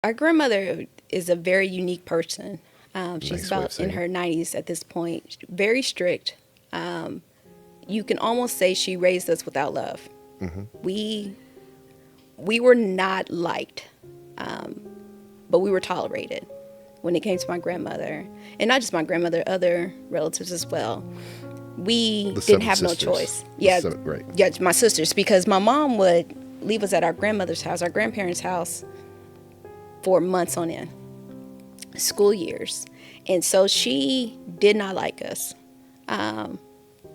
Our grandmother is a very unique person. She's Nice way of about in saying it. her 90s at this point, very strict. Um, you can almost say she raised us without love. Mm-hmm. We we were not liked, um, but we were tolerated when it came to my grandmother, and not just my grandmother, other relatives as well. We The didn't seven have no sisters. choice. The Yeah, seven, right. yeah, my sisters, because my mom would leave us at our grandmother's house, our grandparents' house, for months on end, school years, and so she did not like us.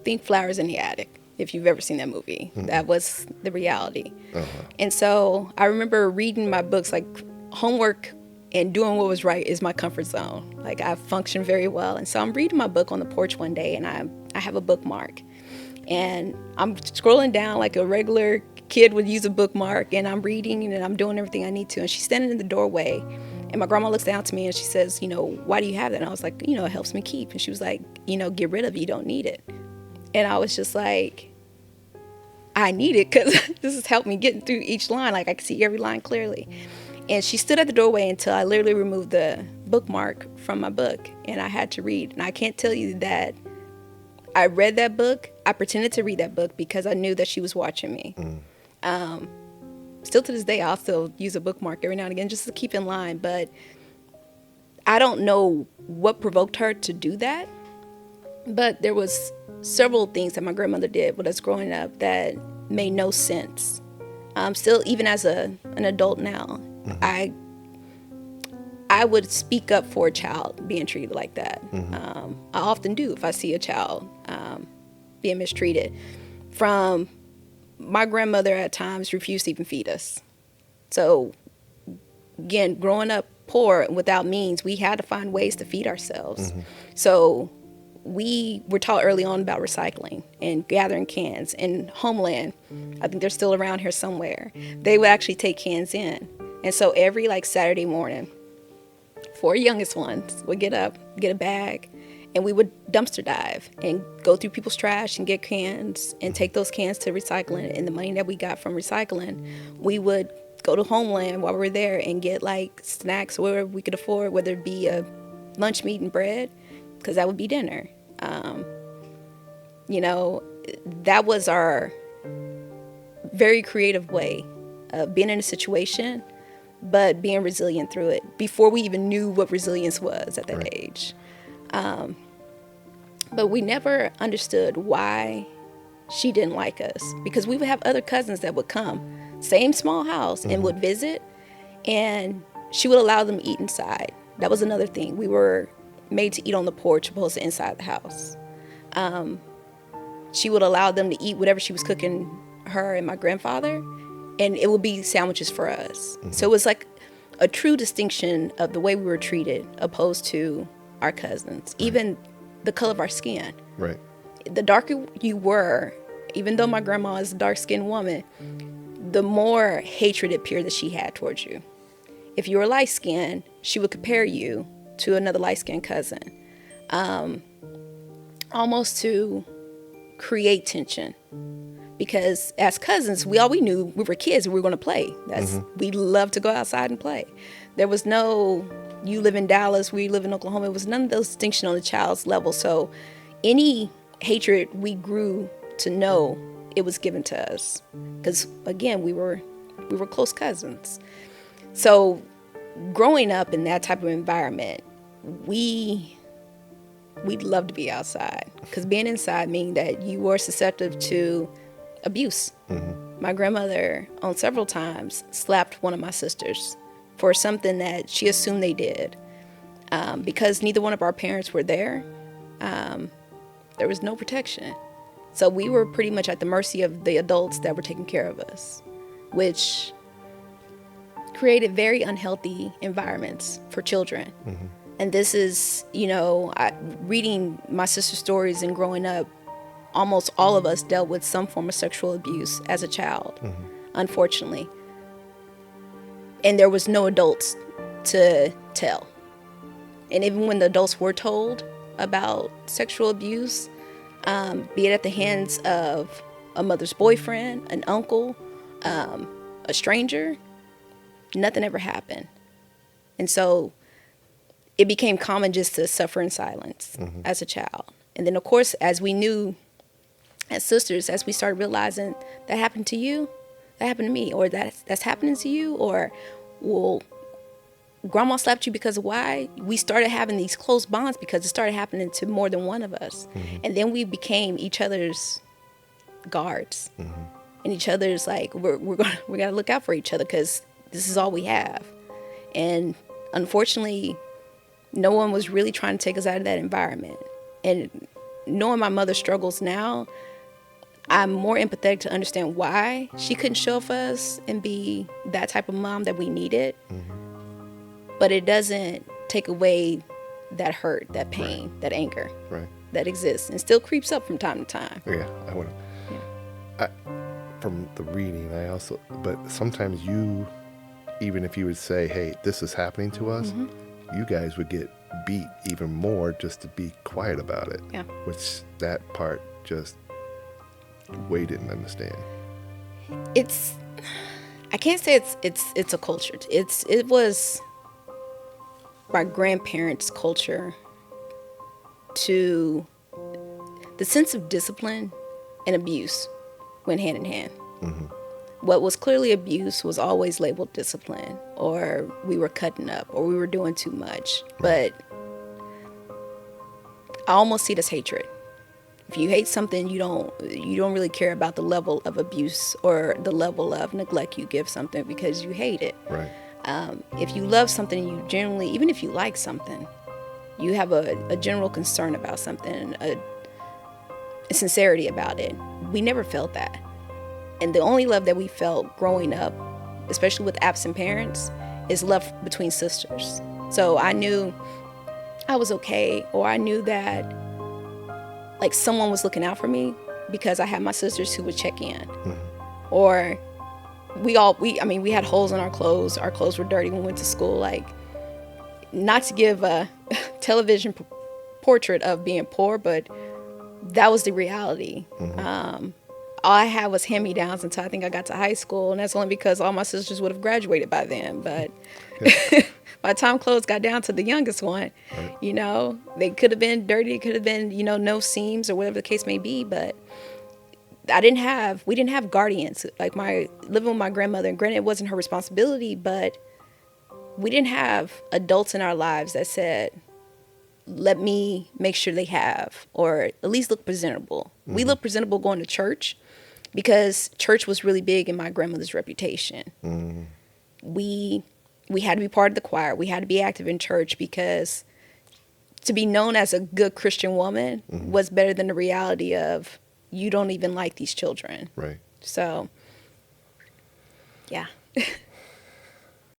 Think Flowers in the Attic. If you've ever seen that movie, that was the reality. Uh-huh. And so I remember reading my books, like homework and doing what was right is my comfort zone. Like I function very well. And so I'm reading my book on the porch one day and I have a bookmark. And I'm scrolling down like a regular kid would use a bookmark, and I'm reading and I'm doing everything I need to. And she's standing in the doorway, and my grandma looks down to me and she says, why do you have that? And I was like, it helps me keep. And she was like, get rid of it. You don't need it. And I was just like, I need it because this has helped me get through each line. Like I can see every line clearly. And she stood at the doorway until I literally removed the bookmark from my book and I had to read. And I can't tell you that I read that book. I pretended to read that book because I knew that she was watching me. Still to this day, I'll still use a bookmark every now and again just to keep in line. But I don't know what provoked her to do that. But there was several things that my grandmother did with us growing up that made no sense. Still, even as an adult now, I would speak up for a child being treated like that. I often do if I see a child being mistreated. From my grandmother at times refused to even feed us. So again, growing up poor and without means, we had to find ways to feed ourselves. So we were taught early on about recycling and gathering cans. And Homeland, I think they're still around here somewhere, they would actually take cans in. And so every like Saturday morning, four youngest ones would get up, get a bag, and we would dumpster dive and go through people's trash and get cans and take those cans to recycling. And the money that we got from recycling, we would go to Homeland while we were there and get like snacks or whatever we could afford, whether it be a lunch meat and bread, because that would be dinner. That was our very creative way of being in a situation, but being resilient through it before we even knew what resilience was at that Right. age. But we never understood why she didn't like us, because we would have other cousins that would come, same small house, and would visit, and she would allow them to eat inside. That was another thing. We were made to eat on the porch opposed to inside the house. She would allow them to eat whatever she was cooking, her and my grandfather, and it would be sandwiches for us. So it was like a true distinction of the way we were treated opposed to our cousins. Even the color of our skin. Right. The darker you were, even though my grandma is a dark-skinned woman, the more hatred it appeared that she had towards you. If you were light-skinned, she would compare you to another light-skinned cousin, almost to create tension. Because as cousins, we knew we were kids and we were going to play. We loved to go outside and play. There was no, you live in Dallas, we live in Oklahoma. It was none of those distinction on the child's level. So any hatred we grew to know, it was given to us. Because again, we were close cousins. So growing up in that type of environment, we'd love to be outside, because being inside means that you were susceptible to abuse. My grandmother, on several times, slapped one of my sisters for something that she assumed they did. Because neither one of our parents were there, there was no protection. So we were pretty much at the mercy of the adults that were taking care of us, which created very unhealthy environments for children. And this is, reading my sister's stories and growing up, almost all of us dealt with some form of sexual abuse as a child, unfortunately. And there was no adults to tell. And even when the adults were told about sexual abuse, be it at the hands of a mother's boyfriend, an uncle, a stranger, nothing ever happened. And so it became common just to suffer in silence as a child. And then, of course, as we knew as sisters, as we started realizing that happened to you, that happened to me, or that's happening to you, or, well, grandma slapped you because of why, we started having these close bonds because it started happening to more than one of us. And then we became each other's guards. And each other's like, we got to look out for each other because this is all we have. And unfortunately, no one was really trying to take us out of that environment. And knowing my mother's struggles now, I'm more empathetic to understand why she couldn't show up for us and be that type of mom that we needed. But it doesn't take away that hurt, that pain, that anger that exists and still creeps up from time to time. Yeah, from the reading, but sometimes you, even if you would say, hey, this is happening to us, you guys would get beat even more just to be quiet about it. Yeah. Which that part just Way didn't understand. I can't say it's a culture. It was my grandparents' culture to the sense of discipline and abuse went hand in hand. What was clearly abuse was always labeled discipline, or we were cutting up, or we were doing too much. But I almost see it as hatred. If you hate something, you don't really care about the level of abuse or the level of neglect you give something because you hate it. Right. If you love something, you generally, even if you like something, you have a general concern about something, a sincerity about it. We never felt that. And the only love that we felt growing up, especially with absent parents, is love between sisters. So I knew I was okay, or I knew that like someone was looking out for me because I had my sisters who would check in. Or we had holes in our clothes. Our clothes were dirty when we went to school. Like, not to give a television portrait of being poor, but that was the reality. All I had was hand-me-downs until I think I got to high school, and that's only because all my sisters would have graduated by then. But by the time clothes got down to the youngest one, they could have been dirty, it could have been, no seams or whatever the case may be. But we didn't have guardians. Like living with my grandmother, and granted it wasn't her responsibility, but we didn't have adults in our lives that said, let me make sure they have, or at least look presentable. We looked presentable going to church because church was really big in my grandmother's reputation. We had to be part of the choir. We had to be active in church because to be known as a good Christian woman was better than the reality of you don't even like these children. Right. So, yeah.